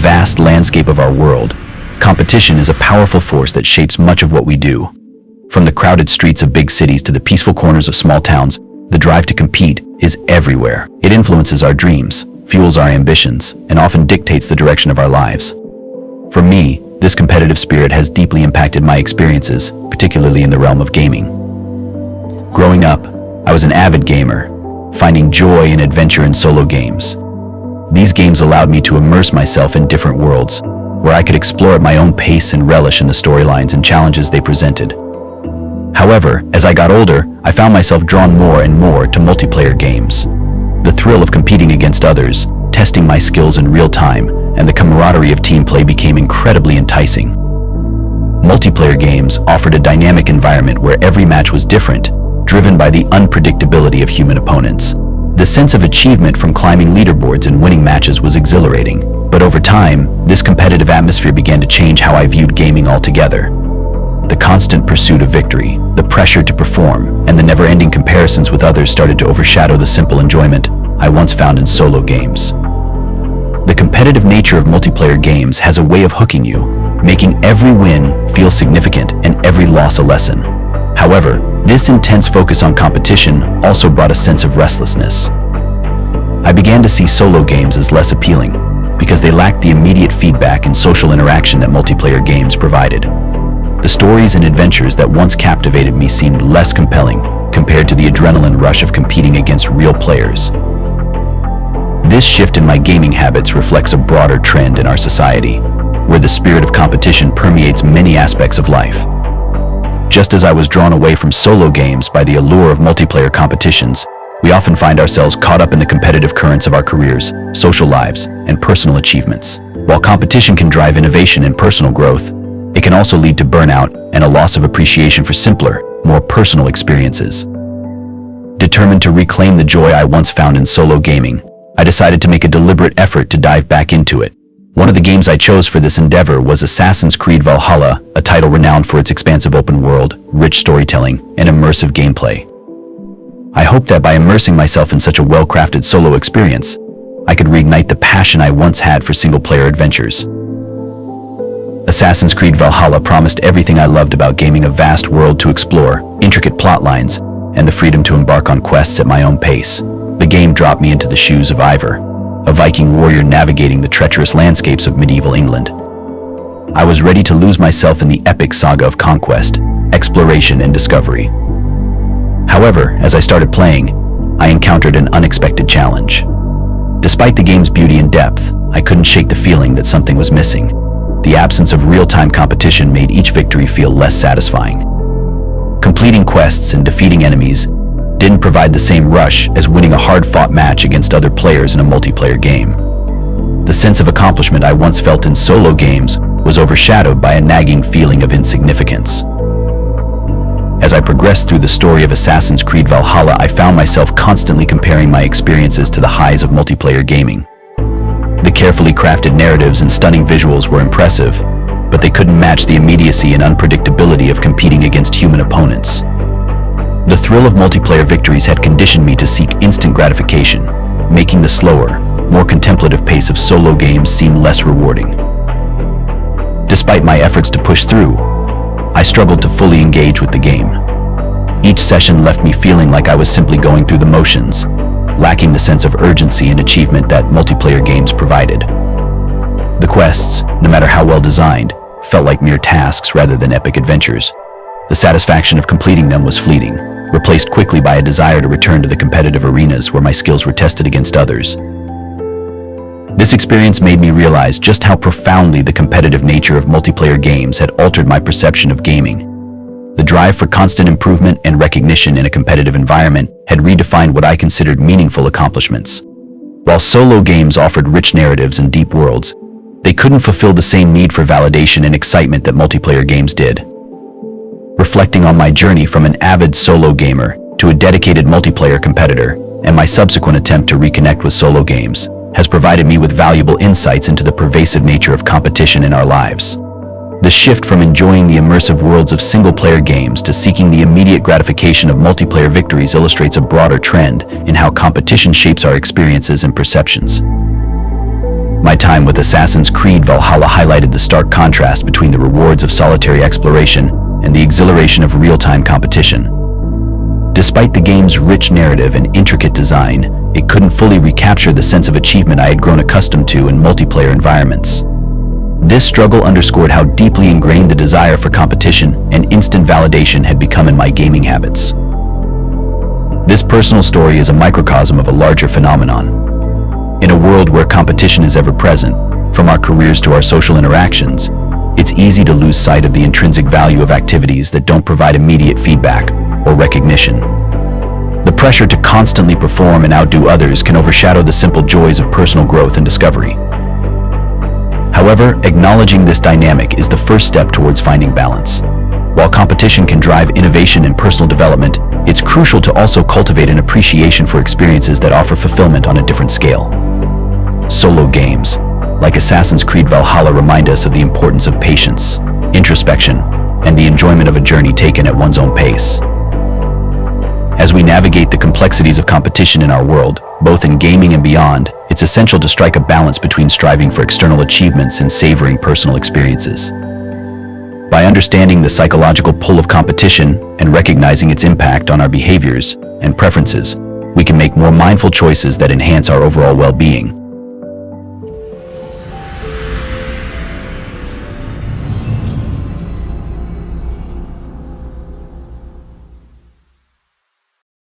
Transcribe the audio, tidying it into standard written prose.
vast landscape of our world, competition is a powerful force that shapes much of what we do. From the crowded streets of big cities to the peaceful corners of small towns, the drive to compete is everywhere. It influences our dreams, fuels our ambitions, and often dictates the direction of our lives. For me, this competitive spirit has deeply impacted my experiences, particularly in the realm of gaming. Growing up, I was an avid gamer, finding joy and adventure in solo games. These games allowed me to immerse myself in different worlds, where I could explore at my own pace and relish in the storylines and challenges they presented. However, as I got older, I found myself drawn more and more to multiplayer games. The thrill of competing against others, testing my skills in real time, and the camaraderie of team play became incredibly enticing. Multiplayer games offered a dynamic environment where every match was different, driven by the unpredictability of human opponents. The sense of achievement from climbing leaderboards and winning matches was exhilarating, but over time, this competitive atmosphere began to change how I viewed gaming altogether. The constant pursuit of victory, the pressure to perform, and the never-ending comparisons with others started to overshadow the simple enjoyment I once found in solo games. The competitive nature of multiplayer games has a way of hooking you, making every win feel significant and every loss a lesson. However, this intense focus on competition also brought a sense of restlessness. I began to see solo games as less appealing because they lacked the immediate feedback and social interaction that multiplayer games provided. The stories and adventures that once captivated me seemed less compelling compared to the adrenaline rush of competing against real players. This shift in my gaming habits reflects a broader trend in our society, where the spirit of competition permeates many aspects of life. Just as I was drawn away from solo games by the allure of multiplayer competitions, we often find ourselves caught up in the competitive currents of our careers, social lives, and personal achievements. While competition can drive innovation and personal growth, it can also lead to burnout and a loss of appreciation for simpler, more personal experiences. Determined to reclaim the joy I once found in solo gaming, I decided to make a deliberate effort to dive back into it. One of the games I chose for this endeavor was Assassin's Creed Valhalla, a title renowned for its expansive open world, rich storytelling, and immersive gameplay. I hoped that by immersing myself in such a well-crafted solo experience, I could reignite the passion I once had for single-player adventures. Assassin's Creed Valhalla promised everything I loved about gaming: a vast world to explore, intricate plot lines, and the freedom to embark on quests at my own pace. The game dropped me into the shoes of Ivor, a Viking warrior navigating the treacherous landscapes of medieval England. I was ready to lose myself in the epic saga of conquest, exploration, and discovery. However, as I started playing, I encountered an unexpected challenge. Despite the game's beauty and depth, I couldn't shake the feeling that something was missing. The absence of real-time competition made each victory feel less satisfying. Completing quests and defeating enemies didn't provide the same rush as winning a hard-fought match against other players in a multiplayer game. The sense of accomplishment I once felt in solo games was overshadowed by a nagging feeling of insignificance. As I progressed through the story of Assassin's Creed Valhalla, I found myself constantly comparing my experiences to the highs of multiplayer gaming. The carefully crafted narratives and stunning visuals were impressive, but they couldn't match the immediacy and unpredictability of competing against human opponents. The thrill of multiplayer victories had conditioned me to seek instant gratification, making the slower, more contemplative pace of solo games seem less rewarding. Despite my efforts to push through, I struggled to fully engage with the game. Each session left me feeling like I was simply going through the motions, lacking the sense of urgency and achievement that multiplayer games provided. The quests, no matter how well designed, felt like mere tasks rather than epic adventures. The satisfaction of completing them was fleeting, replaced quickly by a desire to return to the competitive arenas where my skills were tested against others. This experience made me realize just how profoundly the competitive nature of multiplayer games had altered my perception of gaming. The drive for constant improvement and recognition in a competitive environment had redefined what I considered meaningful accomplishments. While solo games offered rich narratives and deep worlds, they couldn't fulfill the same need for validation and excitement that multiplayer games did. Reflecting on my journey from an avid solo gamer to a dedicated multiplayer competitor, and my subsequent attempt to reconnect with solo games, has provided me with valuable insights into the pervasive nature of competition in our lives. The shift from enjoying the immersive worlds of single-player games to seeking the immediate gratification of multiplayer victories illustrates a broader trend in how competition shapes our experiences and perceptions. My time with Assassin's Creed Valhalla highlighted the stark contrast between the rewards of solitary exploration and the exhilaration of real-time competition. Despite the game's rich narrative and intricate design, it couldn't fully recapture the sense of achievement I had grown accustomed to in multiplayer environments. This struggle underscored how deeply ingrained the desire for competition and instant validation had become in my gaming habits. This personal story is a microcosm of a larger phenomenon. In a world where competition is ever present, from our careers to our social interactions, it's easy to lose sight of the intrinsic value of activities that don't provide immediate feedback or recognition. The pressure to constantly perform and outdo others can overshadow the simple joys of personal growth and discovery. However, acknowledging this dynamic is the first step towards finding balance. While competition can drive innovation and personal development, it's crucial to also cultivate an appreciation for experiences that offer fulfillment on a different scale. Solo games, like Assassin's Creed Valhalla, remind us of the importance of patience, introspection, and the enjoyment of a journey taken at one's own pace. As we navigate the complexities of competition in our world, both in gaming and beyond, it's essential to strike a balance between striving for external achievements and savoring personal experiences. By understanding the psychological pull of competition and recognizing its impact on our behaviors and preferences, we can make more mindful choices that enhance our overall well-being.